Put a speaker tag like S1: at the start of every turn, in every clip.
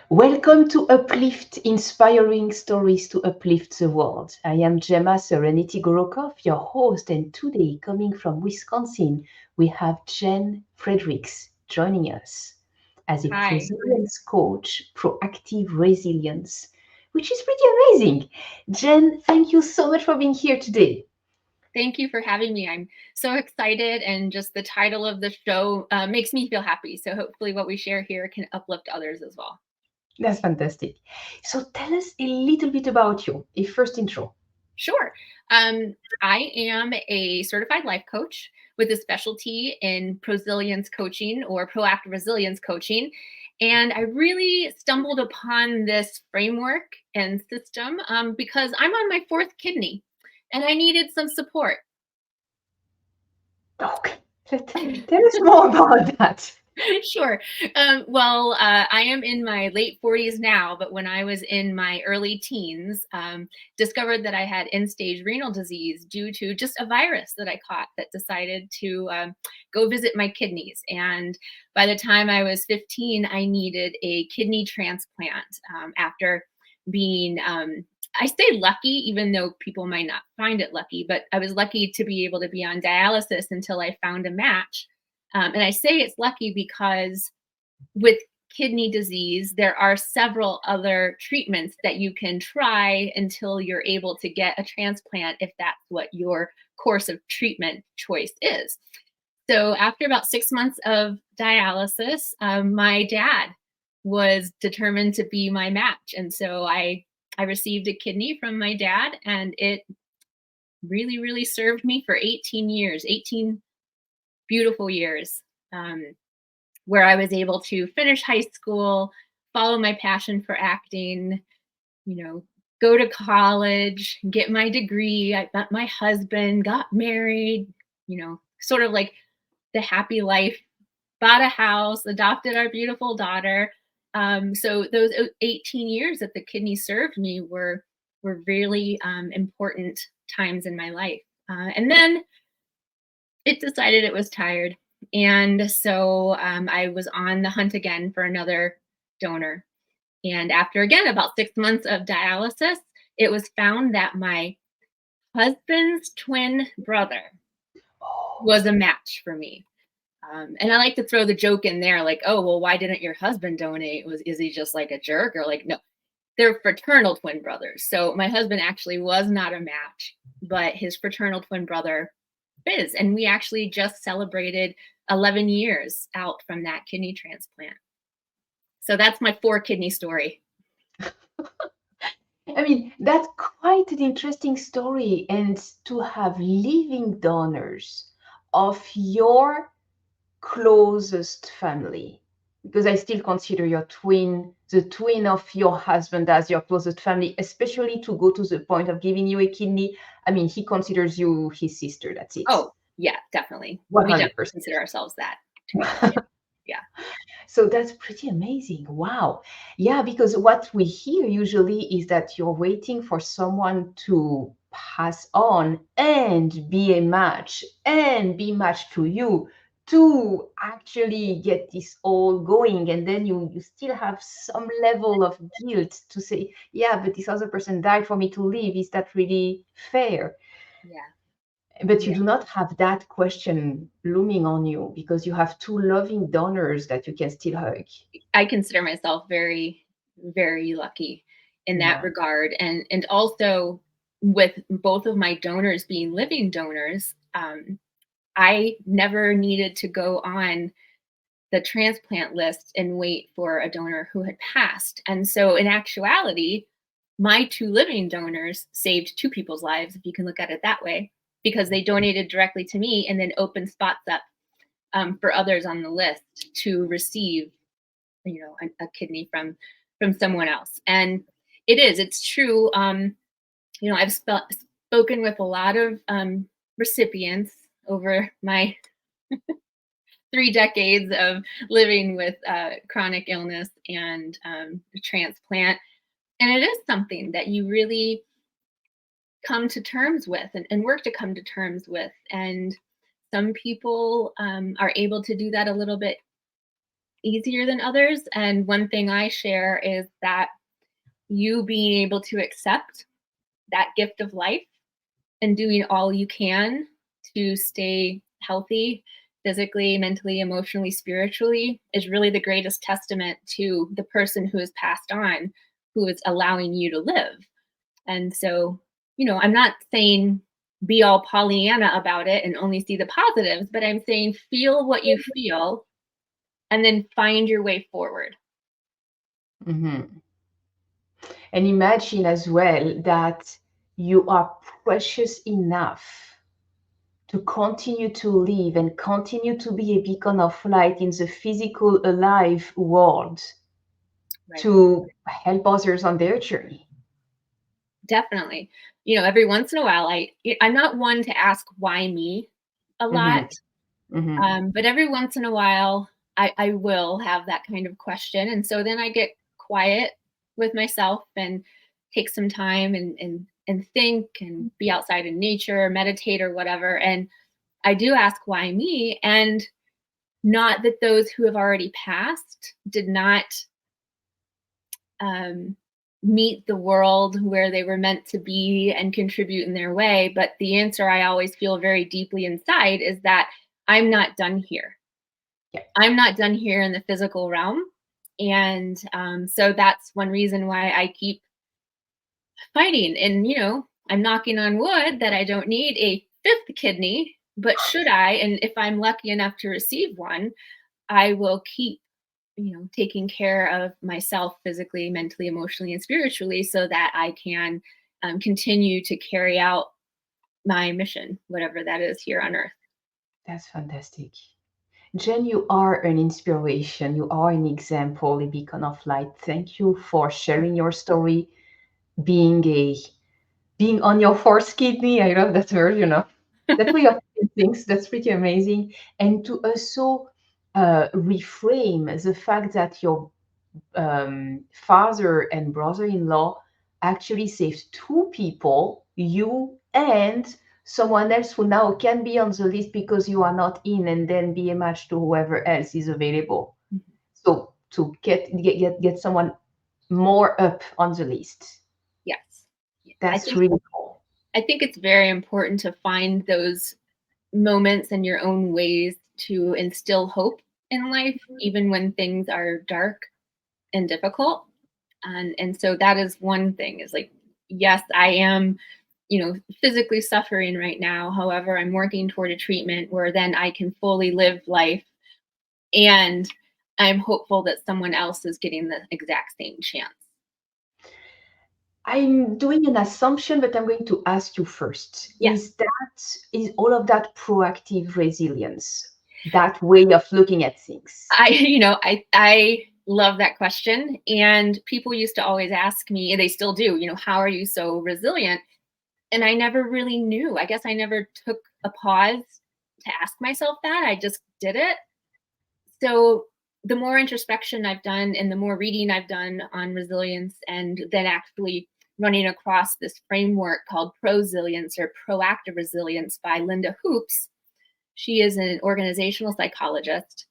S1: Welcome to Uplift, inspiring stories to uplift the world. I am Gemma Serenity Gorokov, your host, and today, coming from Wisconsin, we have Jenn Fredericks joining us as a
S2: Hi,
S1: prosilience coach, proactive resilience, which is pretty amazing. Jenn, thank you so much for being here today.
S2: thank you for having me. I'm so excited, and just the title of the show makes me feel happy. So, hopefully, what we share here can uplift others as well.
S1: That's fantastic. So, tell us a little bit about you, a first intro.
S2: Sure. I am a certified life coach with a specialty in prosilience coaching or proactive resilience coaching. And I really stumbled upon this framework and system because I'm on my fourth kidney and I needed some support.
S1: Okay, tell us more about that.
S2: Sure. I am in my late 40s now, but when I was in my early teens, discovered that I had end-stage renal disease due to just a virus that I caught that decided to go visit my kidneys. And by the time I was 15, I needed a kidney transplant after being I say lucky, even though people might not find it lucky, but I was lucky to be able to be on dialysis until I found a match. And I say it's lucky because with kidney disease, there are several other treatments that you can try until you're able to get a transplant if that's what your course of treatment choice is. So, after about 6 months of dialysis, my dad was determined to be my match. And so I received a kidney from my dad, and it really, really served me for 18 years, 18 beautiful years. Um, where I was able to finish high school, follow my passion for acting, go to college, get my degree. I met my husband, got married, sort of like the happy life, bought a house, adopted our beautiful daughter. So those 18 years that the kidney served me were really important times in my life. And then it decided it was tired. And so I was on the hunt again for another donor. And after, again, about 6 months of dialysis, it was found that my husband's twin brother
S1: Oh,
S2: was a match for me. And I like to throw the joke in there, like, oh, well, why didn't your husband donate? Is he just like a jerk? Or like, no, they're fraternal twin brothers. So my husband actually was not a match, but his fraternal twin brother is. And we actually just celebrated 11 years out from that kidney transplant. So that's my 4 kidney story.
S1: I mean, that's quite an interesting story. And to have living donors of your closest family, because I still consider your twin, the twin of your husband, as your closest family, especially to go to the point of giving you a kidney. I mean, he considers you his sister. That's it.
S2: Oh, yeah, definitely. We definitely
S1: 100%.
S2: consider ourselves that, to be honest. Yeah.
S1: So that's pretty amazing. Wow. Yeah, because what we hear usually is that you're waiting for someone to pass on and be a match and be matched to you to actually get this all going. And then you still have some level of guilt to say, yeah, but this other person died for me to live. Is that really fair?
S2: Yeah.
S1: But you
S2: Yeah.
S1: do not have that question looming on you because you have two loving donors that you can still hug.
S2: I consider myself very, very lucky in that
S1: Wow.
S2: regard. And also with both of my donors being living donors, I never needed to go on the transplant list and wait for a donor who had passed. And so, in actuality, my 2 living donors saved 2 people's lives, if you can look at it that way, because they donated directly to me and then opened spots up for others on the list to receive, a kidney from someone else. And it's true. I've spoken with a lot of recipients over my 3 decades of living with chronic illness and transplant. And it is something that you really come to terms with and work to come to terms with. And some people are able to do that a little bit easier than others. And one thing I share is that you being able to accept that gift of life and doing all you can to stay healthy physically, mentally, emotionally, spiritually is really the greatest testament to the person who has passed on, who is allowing you to live. And so, I'm not saying be all Pollyanna about it and only see the positives, but I'm saying feel what you feel and then find your way forward.
S1: Mhm. And imagine as well that you are precious enough to continue to live and continue to be a beacon of light in the physical, alive world
S2: Right.
S1: to help others on their journey.
S2: Definitely. Every once in a while, I'm not one to ask why me a lot.
S1: Mhm. Mhm.
S2: But every once in a while, I will have that kind of question. And so then I get quiet with myself and take some time and think and be outside in nature, meditate or whatever. And I do ask why me. And not that those who have already passed did not um, meet the world where they were meant to be and contribute in their way. But the answer I always feel very deeply inside is that I'm not done here.
S1: Yeah,
S2: I'm not done here in the physical realm. And so that's one reason why I keep fighting. And, I'm knocking on wood that I don't need a fifth kidney, but should I, and if I'm lucky enough to receive one, I will keep, taking care of myself physically, mentally, emotionally, and spiritually so that I can continue to carry out my mission, whatever that is here on earth.
S1: that's fantastic. Jenn, you are an inspiration. You are an example, a beacon of light. Thank you for sharing your story, being a being on your fourth kidney. I love that word, that way of seeing things. That's pretty amazing. And to also reframe the fact that your father and brother-in-law actually saved two people, you and someone else who now can be on the list because you are not in, and then be a match to whoever else is available.
S2: Mhm.
S1: So to get someone more up on the list.
S2: Yes. I
S1: That's
S2: think
S1: really cool.
S2: I think it's very important to find those moments in your own ways to instill hope in life, even when things are dark and difficult. And so that is one thing is like, yes, I am, physically suffering right now. However, I'm working toward a treatment where then I can fully live life. And I'm hopeful that someone else is getting the exact same chance.
S1: I'm doing an assumption, but I'm going to ask you first.
S2: Yes.
S1: Is all of that proactive resilience, that way of looking at things?
S2: I love that question. And people used to always ask me, and they still do, how are you so resilient? And I never really knew. I guess I never took a pause to ask myself that. I just did it. So the more introspection I've done and the more reading I've done on resilience, and then actually running across this framework called prosilience or proactive resilience by Linda Hoops. She is an organizational psychologist.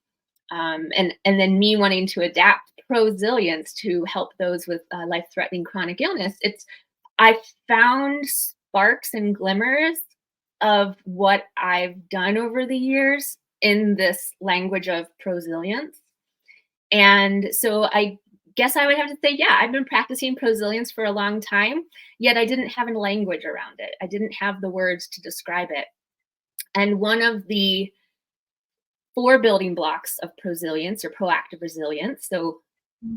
S2: And then me wanting to adapt prosilience to help those with life-threatening chronic illness. I found sparks and glimmers of what I've done over the years in this language of prosilience. And so I guess I would have to say, yeah, I've been practicing prosilience for a long time, yet I didn't have a language around it. I didn't have the words to describe it. And one of the 4 building blocks of prosilience or proactive resilience, so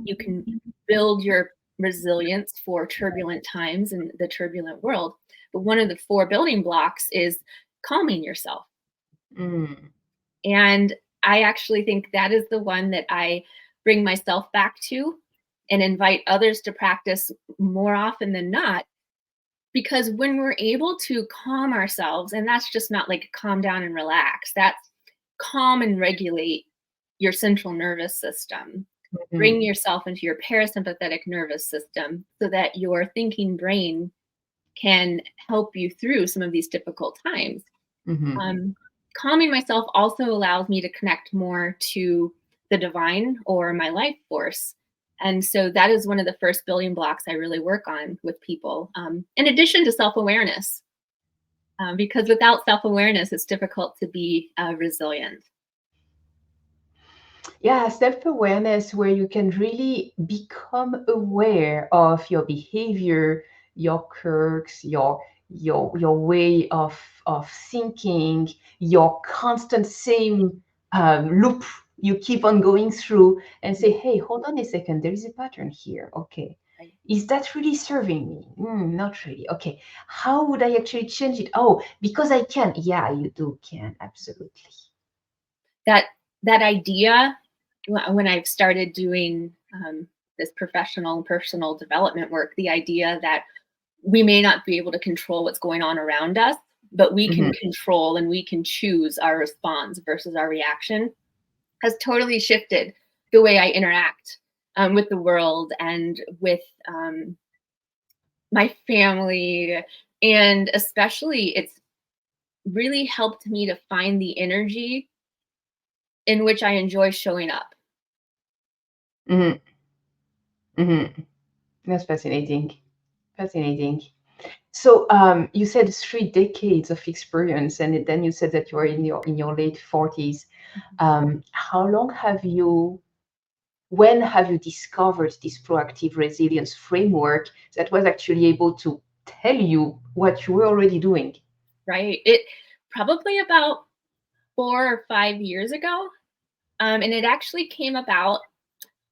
S2: you can build your resilience for turbulent times in the turbulent world. But one of the 4 building blocks is calming yourself.
S1: Mm.
S2: And I actually think that is the one that I bring myself back to and invite others to practice more often than not. Because when we're able to calm ourselves, and that's just not like calm down and relax, that's calm and regulate your central nervous system. Bring
S1: Mhm.
S2: yourself into your parasympathetic nervous system so that your thinking brain can help you through some of these difficult times.
S1: Mhm.
S2: Um, Calming myself also allows me to connect more to the divine or my life force. And so that is one of the first building blocks I really work on with people, in addition to self-awareness, because without self-awareness, it's difficult to be resilient.
S1: Yeah, self-awareness where you can really become aware of your behavior, your quirks, your way of thinking, your constant same loop you keep on going through and say, hey, hold on a second, there is a pattern here. Okay.
S2: Right.
S1: Is that really serving me? Not really. Okay. How would I actually change it? Oh, because I can. Yeah, you do can. Absolutely.
S2: That that idea, when I've started doing this professional and personal development work, the idea that we may not be able to control what's going on around us, but we can
S1: Mhm.
S2: control and we can choose our response versus our reaction, has totally shifted the way I interact with the world and with my family. And especially, it's really helped me to find the energy in which I enjoy showing up.
S1: Mhm. Mhm. That's fascinating. Fascinating. So you said 3 decades of experience, and then you said that you are in your late 40s. How long have you? When have you discovered this proactive resilience framework that was actually able to tell you what you were already doing?
S2: Right? It probably about 4 or 5 years ago. And it actually came about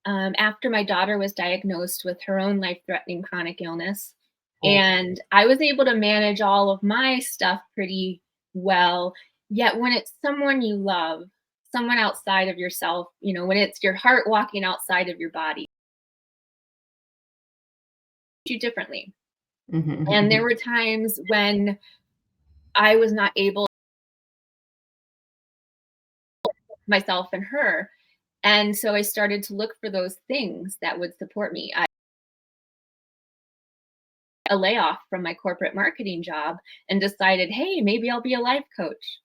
S2: after my daughter was diagnosed with her own life threatening chronic illness.
S1: Oh.
S2: And I was able to manage all of my stuff pretty well. Yet, when it's someone you love, someone outside of yourself, when it's your heart walking outside of your body, you differently. And there
S1: Mhm.
S2: were times when I was not able myself and her. And so I started to look for those things that would support me. A layoff from my corporate marketing job and decided, hey, maybe I'll be a life coach.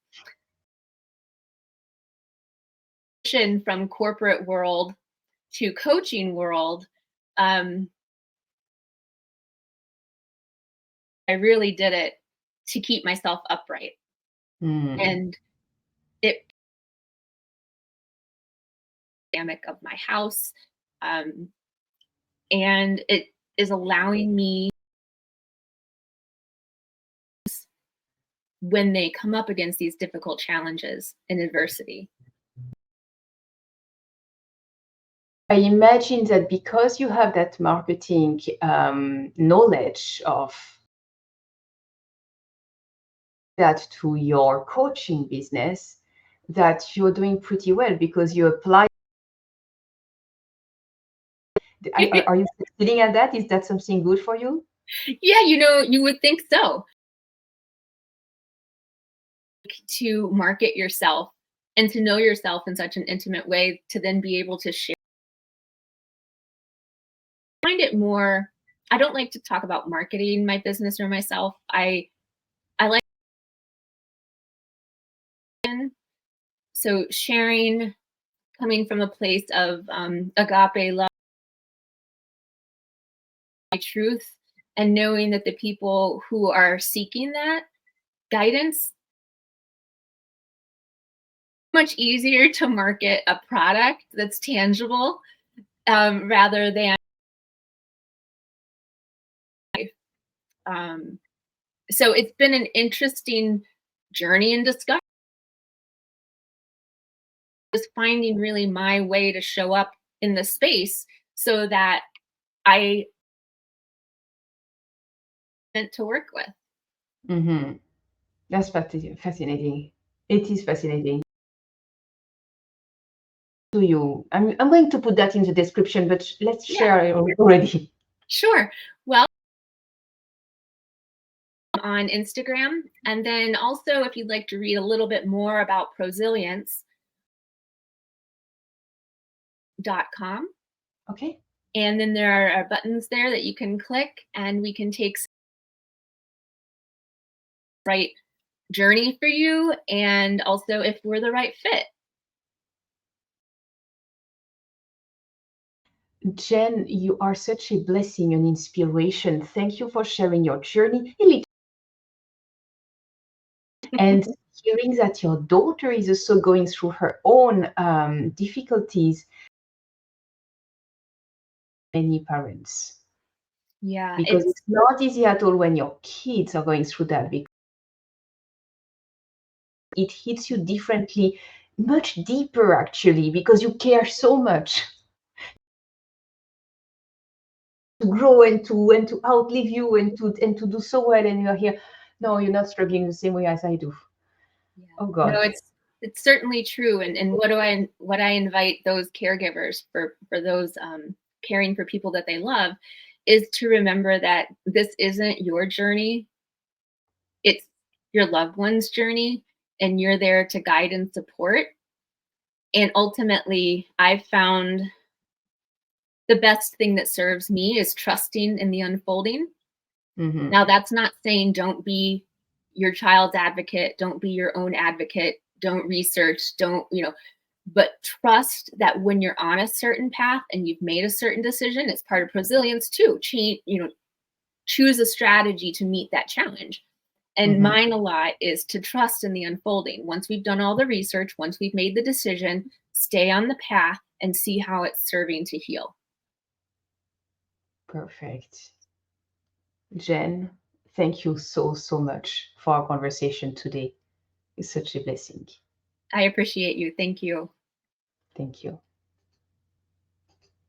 S2: From corporate world to coaching world, um, I really did it to keep myself upright.
S1: Mm.
S2: And it dynamic of my house, um, and it is allowing me when they come up against these difficult challenges and adversity.
S1: I imagine that because you have that marketing knowledge of that to your coaching business, that you're doing pretty well because you apply. Are you succeeding at that? Is that something good for you?
S2: Yeah, you would think so. To market yourself and to know yourself in such an intimate way to then be able to share. I find it more, I don't like to talk about marketing my business or myself. I like, so sharing, coming from a place of agape love, my truth, and knowing that the people who are seeking that guidance, much easier to market a product that's tangible, rather than um, so it's been an interesting journey and discovery, just finding really my way to show up in the space so that I meant to work with.
S1: Hmm. That's fascinating. It is fascinating. To you, I'm going to put that in the description, but let's
S2: Yeah,
S1: share it already.
S2: sure. Well, on Instagram. And then also, if you'd like to read a little bit more about prosilience.com.
S1: Okay.
S2: And then there are buttons there that you can click, and we can take right journey for you, and also if we're the right fit.
S1: Jenn, you are such a blessing and inspiration. Thank you for sharing your journey. A little and hearing that your daughter is also going through her own difficulties. Many parents,
S2: Yeah,
S1: because it's not easy at all when your kids are going through that, because it hits you differently, much deeper actually, because you care so much to grow and to outlive you and to do so well, and you're here. No, you're not struggling the same way as I do.
S2: yeah.
S1: Oh
S2: No,
S1: God.
S2: it's certainly true. And what I invite those caregivers for those caring for people that they love is to remember that this isn't your journey, it's your loved one's journey, and you're there to guide and support. And ultimately, I found the best thing that serves me is trusting in the unfolding.
S1: Mm-hmm.
S2: Now, that's not saying don't be your child's advocate, don't be your own advocate, don't research, don't, but trust that when you're on a certain path and you've made a certain decision, it's part of prosilience too. Choose a strategy to meet that challenge. And
S1: Mm-hmm.
S2: mine a lot is to trust in the unfolding. Once we've done all the research, once we've made the decision, stay on the path and see how it's serving to heal.
S1: Perfect. Jenn, thank you so, so much for our conversation today. It's such a blessing.
S2: I appreciate you. Thank you.
S1: Thank you.